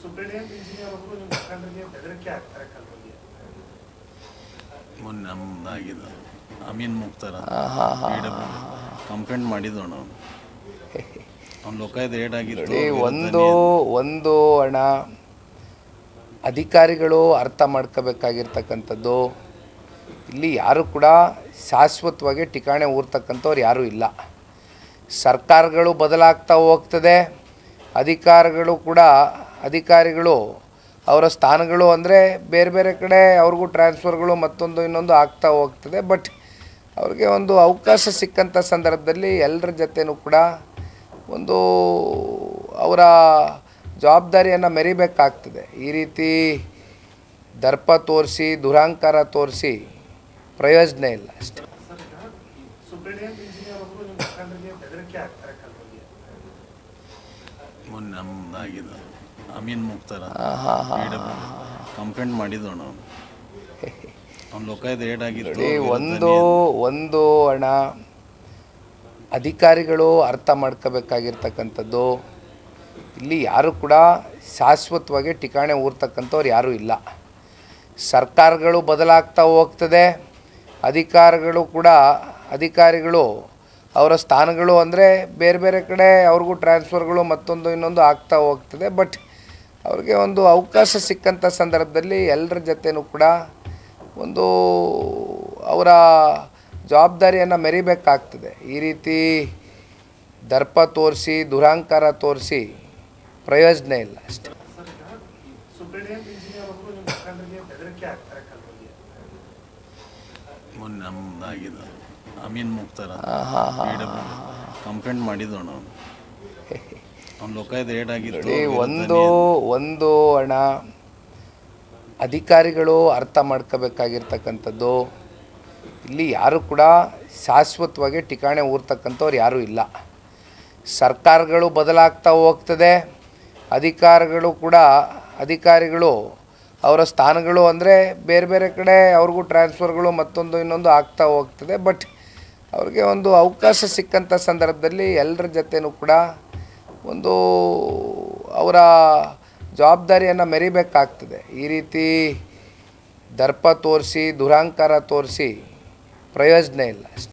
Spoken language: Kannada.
ಸುಬ್ರಹ್ಮಣ್ಯನ್ ಇಂಜಿನಿಯರ್ ಒಬ್ಬರು ನಿಮ್ಮ ಮುಖಂಡರಿಗೆ ಬೆದರಿಕೆ ಆಗ್ತಾರೆ ಕೆಲವರಿಗೆ. ಮೊನ್ನೆ ನಮ್ದಾಗಿದೆ ಅಮೀನ್ ಮುಕ್ತಾರ ಕಂಪ್ಲೇಂಟ್ ಮಾಡಿದ್ದು ನಾವು ಅವ್ನು ಲೋಕಾಯುಕ್ತ ರೇಟ್ ಆಗಿತ್ತು. ಒಂದು ಹಣ ಅಧಿಕಾರಿಗಳು ಅರ್ಥ ಮಾಡ್ಕೋಬೇಕಾಗಿರ್ತಕ್ಕಂಥದ್ದು, ಇಲ್ಲಿ ಯಾರು ಕೂಡ ಶಾಶ್ವತವಾಗಿ ಠಿಕಾಣೆ ಊರ್ತಕ್ಕಂಥವ್ರು ಯಾರೂ ಇಲ್ಲ. ಸರ್ಕಾರಗಳು ಬದಲಾಗ್ತಾ ಹೋಗ್ತದೆ, ಅಧಿಕಾರಿಗಳು ಅವರ ಸ್ಥಾನಗಳು ಅಂದರೆ ಬೇರೆ ಬೇರೆ ಕಡೆ ಅವ್ರಿಗೂ ಟ್ರಾನ್ಸ್ಫರ್ಗಳು ಮತ್ತೊಂದು ಇನ್ನೊಂದು ಆಗ್ತಾ ಹೋಗ್ತದೆ. ಬಟ್ ಅವ್ರಿಗೆ ಒಂದು ಅವಕಾಶ ಸಿಕ್ಕಂಥ ಸಂದರ್ಭದಲ್ಲಿ ಎಲ್ಲರ ಜೊತೆನೂ ಕೂಡ ಒಂದು ಅವರ ಜವಾಬ್ದಾರಿಯನ್ನು ಮೆರಿಬೇಕಾಗ್ತದೆ. ಈ ರೀತಿ ದರ್ಪ ತೋರಿಸಿ ದುರಹಂಕಾರ ತೋರಿಸಿ ಪ್ರಯೋಜನ ಇಲ್ಲ ಅಷ್ಟೇ. ಸುಬ್ರಹ್ಮಣ್ಯನ್ ಇಂಜಿನಿಯರ್ ಒಬ್ಬರು ನಿಮ್ಮ ಮುಖಂಡರಿಗೆ ಬೆದರಿಕೆ ಆಗ್ತಾರೆ ಕೆಲವರಿಗೆ. ಮೊನ್ನೆ ನಮ್ದಾಗಿದೆ ಅಮೀನ್ ಮುಕ್ತಾರ ಕಂಪ್ಲೇಂಟ್ ಮಾಡಿದ್ದು ನಾವು ಅವ್ನು ಲೋಕಾಯುಕ್ತ ರೇಟ್ ಆಗಿತ್ತು. ಒಂದು ಹಣ ಅಧಿಕಾರಿಗಳು ಅರ್ಥ ಮಾಡ್ಕೋಬೇಕಾಗಿರ್ತಕ್ಕಂಥದ್ದು, ಇಲ್ಲಿ ಯಾರು ಕೂಡ ಶಾಶ್ವತವಾಗಿ ಠಿಕಾಣೆ ಊರ್ತಕ್ಕಂಥವ್ರು ಯಾರೂ ಇಲ್ಲ. ಸರ್ಕಾರಗಳು ಬದಲಾಗ್ತಾ ಹೋಗ್ತದೆ, ಅಧಿಕಾರಿಗಳು ಅವರ ಸ್ಥಾನಗಳು ಅಂದರೆ ಬೇರೆ ಬೇರೆ ಕಡೆ ಅವ್ರಿಗೂ ಟ್ರಾನ್ಸ್ಫರ್ಗಳು ಮತ್ತೊಂದು ಇನ್ನೊಂದು ಆಗ್ತಾ ಹೋಗ್ತದೆ. ಬಟ್ ಅವ್ರಿಗೆ ಒಂದು ಅವಕಾಶ ಸಿಕ್ಕಂಥ ಸಂದರ್ಭದಲ್ಲಿ ಎಲ್ಲರ ಜೊತೆನೂ ಕೂಡ ಒಂದು ಅವರ ಜವಾಬ್ದಾರಿಯನ್ನು ಮೆರಿಬೇಕಾಗ್ತದೆ. ಈ ರೀತಿ ದರ್ಪ ತೋರಿಸಿ ದುರಹಂಕಾರ ತೋರಿಸಿ ಪ್ರಯೋಜನ ಇಲ್ಲ ಅಷ್ಟೇ. ಸುಬ್ರಹ್ಮಣ್ಯನ್ ಇಂಜಿನಿಯರ್ ಒಬ್ಬರು ನಿಮ್ಮ ಮುಖಂಡರಿಗೆ ಬೆದರಿಕೆ ಆಗ್ತಾರೆ ಕೆಲವರಿಗೆ. ಮೊನ್ನೆ ನಮ್ದಾಗಿದೆ ಅಮೀನ್ ಮುಕ್ತಾರ ಕಂಪ್ಲೇಂಟ್ ಮಾಡಿದ್ದು ನಾವು ಅವ್ನು ಲೋಕಾಯುಕ್ತ ರೇಟ್ ಆಗಿತ್ತು. ಒಂದು ಹಣ ಅಧಿಕಾರಿಗಳು ಅರ್ಥ ಮಾಡ್ಕೋಬೇಕಾಗಿರ್ತಕ್ಕಂಥದ್ದು, ಇಲ್ಲಿ ಯಾರು ಕೂಡ ಶಾಶ್ವತವಾಗಿ ಠಿಕಾಣೆ ಊರ್ತಕ್ಕಂಥವ್ರು ಯಾರೂ ಇಲ್ಲ. ಸರ್ಕಾರಗಳು ಬದಲಾಗ್ತಾ ಹೋಗ್ತದೆ, ಅಧಿಕಾರಿಗಳು ಅವರ ಸ್ಥಾನಗಳು ಅಂದರೆ ಬೇರೆ ಬೇರೆ ಕಡೆ ಅವ್ರಿಗೂ ಟ್ರಾನ್ಸ್ಫರ್ಗಳು ಮತ್ತೊಂದು ಇನ್ನೊಂದು ಆಗ್ತಾ ಹೋಗ್ತದೆ. ಬಟ್ ಅವ್ರಿಗೆ ಒಂದು ಅವಕಾಶ ಸಿಕ್ಕಂಥ ಸಂದರ್ಭದಲ್ಲಿ ಎಲ್ಲರ ಜೊತೆನೂ ಕೂಡ ಒಂದು ಅವರ ಜವಾಬ್ದಾರಿಯನ್ನು ಮೆರಿಬೇಕಾಗ್ತದೆ. ಈ ರೀತಿ ದರ್ಪ ತೋರಿಸಿ ದುರಹಂಕಾರ ತೋರಿಸಿ ಪ್ರಯೋಜನ ಇಲ್ಲ ಅಷ್ಟೇ.